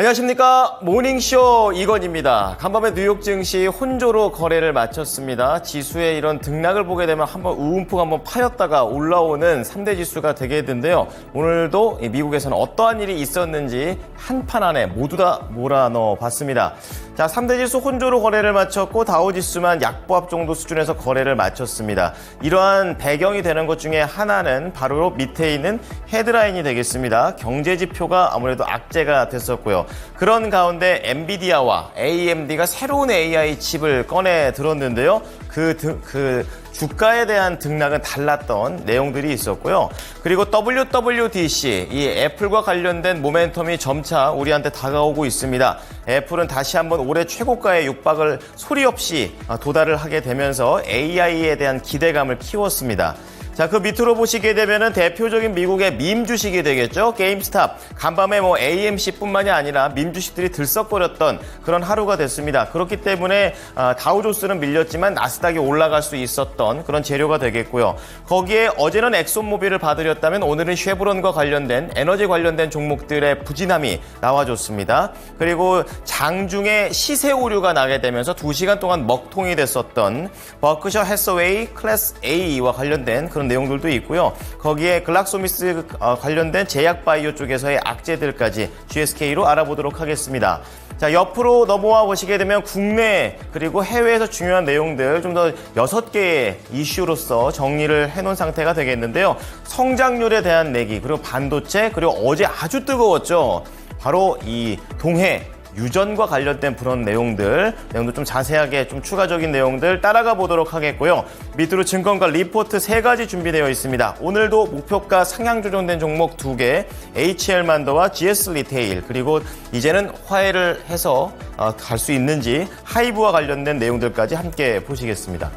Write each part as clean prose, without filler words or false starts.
안녕하십니까. 모닝쇼 이건입니다. 간밤에 뉴욕 증시 혼조로 거래를 마쳤습니다. 지수의 이런 등락을 보게 되면 한번 우음폭 한번 파였다가 올라오는 3대 지수가 되게 됐는데요. 오늘도 미국에서는 어떠한 일이 있었는지 한판 안에 모두 다 몰아넣어 봤습니다. 자, 3대 지수 혼조로 거래를 마쳤고 다우지수만 약보합 정도 수준에서 거래를 마쳤습니다. 이러한 배경이 되는 것 중에 하나는 바로 밑에 있는 헤드라인이 되겠습니다. 경제지표가 아무래도 악재가 됐었고요. 그런 가운데 엔비디아와 AMD가 새로운 AI 칩을 꺼내 들었는데요. 그 주가에 대한 등락은 달랐던 내용들이 있었고요. 그리고 WWDC, 이 애플과 관련된 모멘텀이 점차 우리한테 다가오고 있습니다. 애플은 다시 한번 올해 최고가의 육박을 소리 없이 도달을 하게 되면서 AI에 대한 기대감을 키웠습니다. 자, 그 밑으로 보시게 되면은 대표적인 미국의 밈 주식이 되겠죠. 게임스탑. 간밤에 AMC뿐만이 아니라 밈 주식들이 들썩거렸던 그런 하루가 됐습니다. 그렇기 때문에 다우존스는 밀렸지만 나스닥이 올라갈 수 있었던 그런 재료가 되겠고요. 거기에 어제는 엑손모빌을 봐드렸다면 오늘은 쉐브론과 관련된 에너지 관련된 종목들의 부진함이 나와줬습니다. 그리고 장중에 시세 오류가 나게 되면서 2시간 동안 먹통이 됐었던 버크셔 해서웨이 클래스 A와 관련된 그런 내용들도 있고요. 거기에 글락소미스 관련된 제약바이오 쪽에서의 악재들까지 GSK로 알아보도록 하겠습니다. 자, 옆으로 넘어와 보시게 되면 국내 그리고 해외에서 중요한 내용들 좀 더 6개의 이슈로서 정리를 해놓은 상태가 되겠는데요. 성장률에 대한 내기, 그리고 반도체, 그리고 어제 아주 뜨거웠죠. 바로 이 동해 유전과 관련된 그런 내용도 좀 자세하게 좀 추가적인 내용들 따라가 보도록 하겠고요. 밑으로 증권가 리포트 3가지 준비되어 있습니다. 오늘도 목표가 상향 조정된 종목 2개, HL만더와 GS 리테일, 그리고 이제는 화해를 해서 갈 수 있는지 하이브와 관련된 내용들까지 함께 보시겠습니다.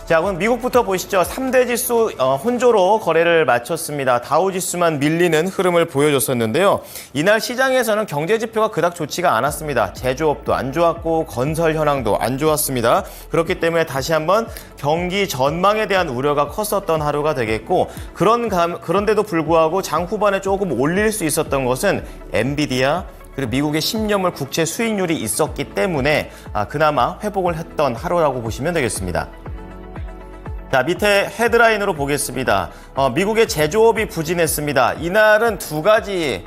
자, 그럼 미국부터 보시죠. 3대 지수 혼조로 거래를 마쳤습니다. 다우지수만 밀리는 흐름을 보여줬었는데요. 이날 시장에서는 경제지표가 그닥 좋지가 않았습니다. 제조업도 안 좋았고 건설 현황도 안 좋았습니다. 그렇기 때문에 다시 한번 경기 전망에 대한 우려가 컸었던 하루가 되겠고, 그런데도 불구하고 장 후반에 조금 올릴 수 있었던 것은 엔비디아, 그리고 미국의 10년물 국채 수익률이 있었기 때문에 그나마 회복을 했던 하루라고 보시면 되겠습니다. 자, 밑에 헤드라인으로 보겠습니다. 미국의 제조업이 부진했습니다. 이날은 2가지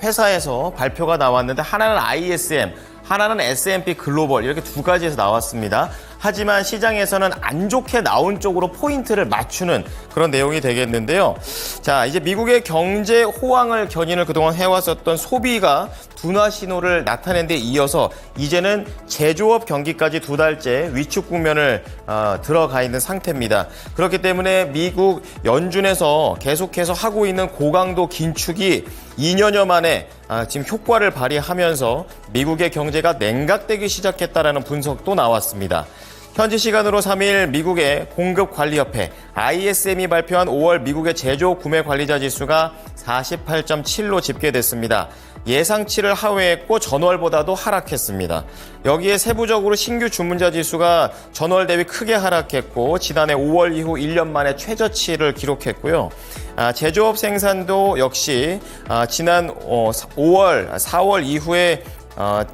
회사에서 발표가 나왔는데 하나는 ISM, 하나는 S&P 글로벌, 이렇게 2가지에서 나왔습니다. 하지만 시장에서는 안 좋게 나온 쪽으로 포인트를 맞추는 그런 내용이 되겠는데요. 자, 이제 미국의 경제 호황을 견인을 그동안 해왔었던 소비가 둔화 신호를 나타낸 데 이어서 이제는 제조업 경기까지 2달째 위축 국면을 들어가 있는 상태입니다. 그렇기 때문에 미국 연준에서 계속해서 하고 있는 고강도 긴축이 2년여 만에 지금 효과를 발휘하면서 미국의 경제가 냉각되기 시작했다라는 분석도 나왔습니다. 현지 시간으로 3일 미국의 공급관리협회 ISM이 발표한 5월 미국의 제조업 구매 관리자 지수가 48.7로 집계됐습니다. 예상치를 하회했고 전월보다도 하락했습니다. 여기에 세부적으로 신규 주문자 지수가 전월 대비 크게 하락했고 지난해 5월 이후 1년 만에 최저치를 기록했고요. 제조업 생산도 역시 지난 5월, 4월 이후에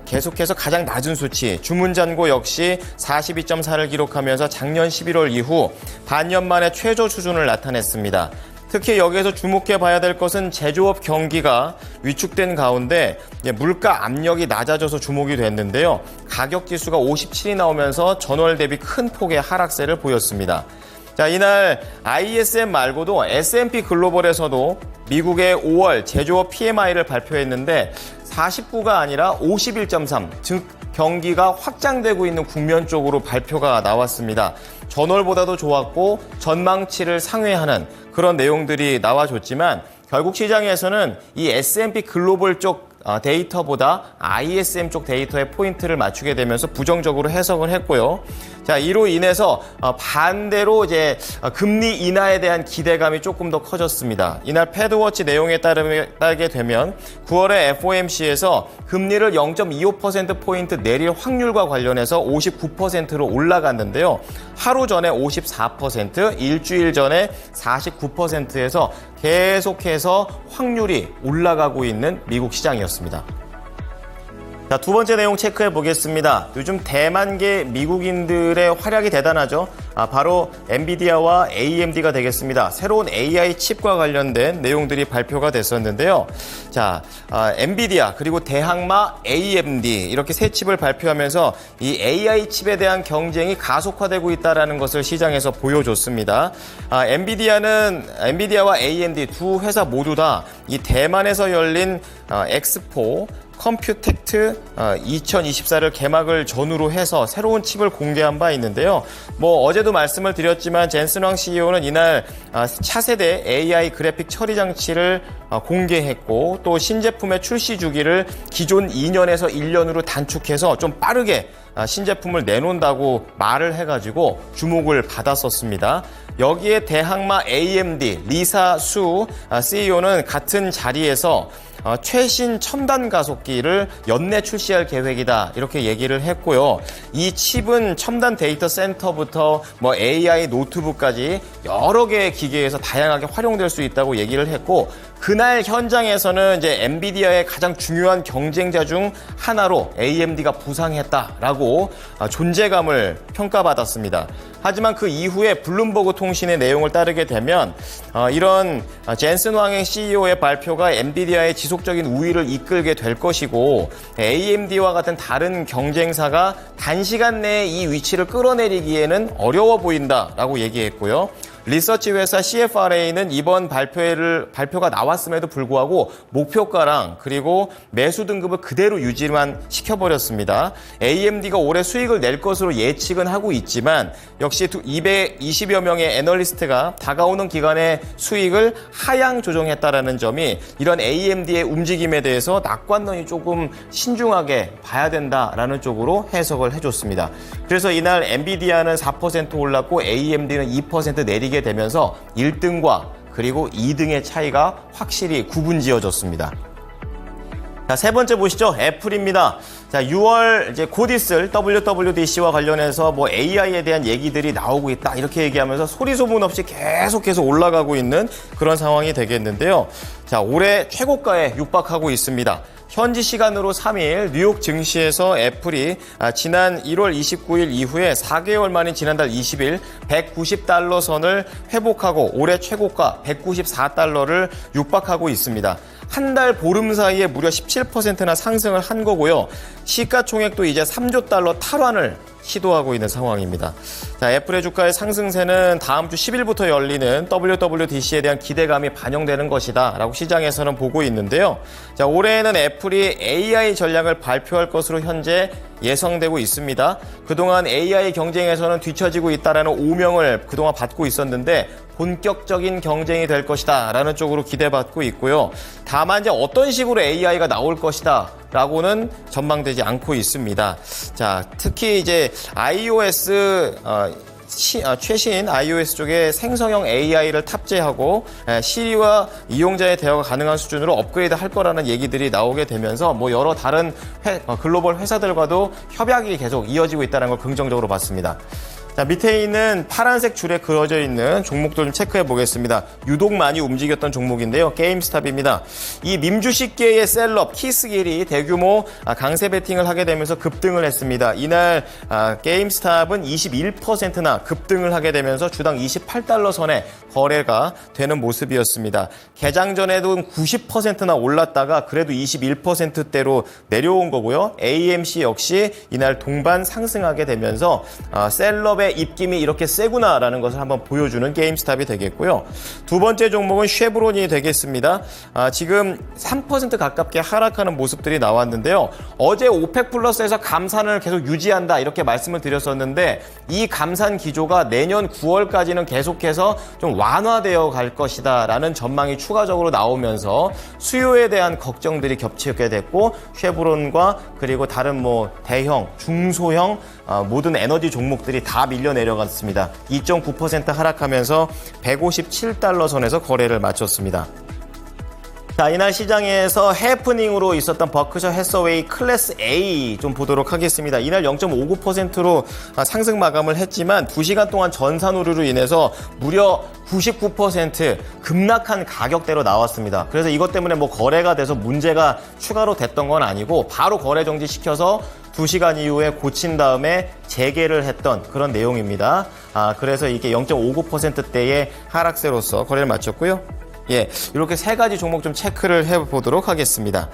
계속해서 가장 낮은 수치, 주문잔고 역시 42.4를 기록하면서 작년 11월 이후 반년 만에 최저 수준을 나타냈습니다. 특히 여기에서 주목해 봐야 될 것은 제조업 경기가 위축된 가운데 물가 압력이 낮아져서 주목이 됐는데요. 가격 지수가 57이 나오면서 전월 대비 큰 폭의 하락세를 보였습니다. 자, 이날 ISM 말고도 S&P 글로벌에서도 미국의 5월 제조업 PMI를 발표했는데 49가 아니라 51.3, 즉 경기가 확장되고 있는 국면 쪽으로 발표가 나왔습니다. 전월보다도 좋았고 전망치를 상회하는 그런 내용들이 나와줬지만 결국 시장에서는 이 S&P 글로벌 쪽 데이터보다 ISM 쪽 데이터에 포인트를 맞추게 되면서 부정적으로 해석을 했고요. 자, 이로 인해서 반대로 이제 금리 인하에 대한 기대감이 조금 더 커졌습니다. 이날 패드워치 내용에 따르게 되면 9월에 FOMC에서 금리를 0.25%포인트 내릴 확률과 관련해서 59%로 올라갔는데요. 하루 전에 54%, 일주일 전에 49%에서 계속해서 확률이 올라가고 있는 미국 시장이었습니다. 자, 두 번째 내용 체크해 보겠습니다. 요즘 대만계 미국인들의 활약이 대단하죠. 바로 엔비디아와 AMD가 되겠습니다. 새로운 AI 칩과 관련된 내용들이 발표가 됐었는데요. 자, 엔비디아 그리고 대항마 AMD 이렇게 세 칩을 발표하면서 이 AI 칩에 대한 경쟁이 가속화되고 있다는 것을 시장에서 보여줬습니다. 엔비디아와 AMD 두 회사 모두 다 이 대만에서 열린 엑스포 컴퓨텍트 2024를 개막을 전후로 해서 새로운 칩을 공개한 바 있는데요. 어제도 말씀을 드렸지만 젠슨 황 CEO는 이날 차세대 AI 그래픽 처리 장치를 공개했고 또 신제품의 출시 주기를 기존 2년에서 1년으로 단축해서 좀 빠르게 신제품을 내놓는다고 말을 해가지고 주목을 받았었습니다. 여기에 대항마 AMD 리사 수 CEO는 같은 자리에서 최신 첨단 가속기를 연내 출시할 계획이다 이렇게 얘기를 했고요. 이 칩은 첨단 데이터 센터부터 AI 노트북까지 여러 개의 기계에서 다양하게 활용될 수 있다고 얘기를 했고 그날 현장에서는 이제 엔비디아의 가장 중요한 경쟁자 중 하나로 AMD가 부상했다라고 존재감을 평가받았습니다. 하지만 그 이후에 블룸버그 통신의 내용을 따르게 되면 이런 젠슨 황의 CEO의 발표가 엔비디아의 지속적인 우위를 이끌게 될 것이고 AMD와 같은 다른 경쟁사가 단시간 내에 이 위치를 끌어내리기에는 어려워 보인다라고 얘기했고요. 리서치 회사 CFRA는 이번 발표가 나왔음에도 불구하고 목표가랑 그리고 매수 등급을 그대로 유지만 시켜버렸습니다. AMD가 올해 수익을 낼 것으로 예측은 하고 있지만 역시 220여 명의 애널리스트가 다가오는 기간에 수익을 하향 조정했다라는 점이 이런 AMD의 움직임에 대해서 낙관론이 조금 신중하게 봐야 된다라는 쪽으로 해석을 해줬습니다. 그래서 이날 엔비디아는 4% 올랐고 AMD는 2% 내리게 되면서 1등과 그리고 2등의 차이가 확실히 구분지어졌습니다. 자, 세 번째 보시죠. 애플입니다. 자, 6월 이제 곧 있을 WWDC와 관련해서 AI에 대한 얘기들이 나오고 있다 이렇게 얘기하면서 소리 소문 없이 계속해서 올라가고 있는 그런 상황이 되겠는데요. 자, 올해 최고가에 육박하고 있습니다. 현지 시간으로 3일 뉴욕 증시에서 애플이 지난 1월 29일 이후에 4개월 만인 지난달 20일 190달러 선을 회복하고 올해 최고가 194달러를 육박하고 있습니다. 한 달 보름 사이에 무려 17%나 상승을 한 거고요. 시가총액도 이제 3조 달러 탈환을 시도하고 있는 상황입니다. 자, 애플의 주가의 상승세는 다음 주 10일부터 열리는 WWDC에 대한 기대감이 반영되는 것이다 라고 시장에서는 보고 있는데요. 자, 올해에는 애플이 AI 전략을 발표할 것으로 현재 예상되고 있습니다. 그동안 AI 경쟁에서는 뒤처지고 있다라는 오명을 그동안 받고 있었는데 본격적인 경쟁이 될 것이다 라는 쪽으로 기대받고 있고요. 다만 이제 어떤 식으로 AI가 나올 것이다 라고는 전망되지 않고 있습니다. 자, 특히 이제 iOS 최신 iOS 쪽에 생성형 AI를 탑재하고 시리와 이용자의 대화가 가능한 수준으로 업그레이드 할 거라는 얘기들이 나오게 되면서 여러 다른 글로벌 회사들과도 협약이 계속 이어지고 있다는 걸 긍정적으로 봤습니다. 자, 밑에 있는 파란색 줄에 그려져 있는 종목들 좀 체크해 보겠습니다. 유독 많이 움직였던 종목인데요. 게임스탑입니다. 이 밈주식계의 셀럽 키스길이 대규모 강세 베팅을 하게 되면서 급등을 했습니다. 이날 게임스탑은 21%나 급등을 하게 되면서 주당 28달러 선에 거래가 되는 모습이었습니다. 개장 전에도 90%나 올랐다가 그래도 21%대로 내려온 거고요. AMC 역시 이날 동반 상승하게 되면서 셀럽의 입김이 이렇게 세구나라는 것을 한번 보여주는 게임스탑이 되겠고요. 두 번째 종목은 쉐브론이 되겠습니다. 지금 3% 가깝게 하락하는 모습들이 나왔는데요. 어제 오펙 플러스에서 감산을 계속 유지한다 이렇게 말씀을 드렸었는데 이 감산 기조가 내년 9월까지는 계속해서 좀 완화되어 갈 것이다 라는 전망이 추가적으로 나오면서 수요에 대한 걱정들이 겹치게 됐고 쉐브론과 그리고 다른 대형, 중소형 모든 에너지 종목들이 다 밀려 내려갔습니다. 2.9% 하락하면서 157달러 선에서 거래를 마쳤습니다. 자, 이날 시장에서 해프닝으로 있었던 버크셔 해서웨이 클래스 A 좀 보도록 하겠습니다. 이날 0.59%로 상승 마감을 했지만 2시간 동안 전산 오류로 인해서 무려 99% 급락한 가격대로 나왔습니다. 그래서 이것 때문에 뭐 거래가 돼서 문제가 추가로 됐던 건 아니고 바로 거래 정지시켜서 2시간 이후에 고친 다음에 재개를 했던 그런 내용입니다. 그래서 이게 0.59%대의 하락세로서 거래를 마쳤고요. 예, 이렇게 세 가지 종목 좀 체크를 해보도록 하겠습니다.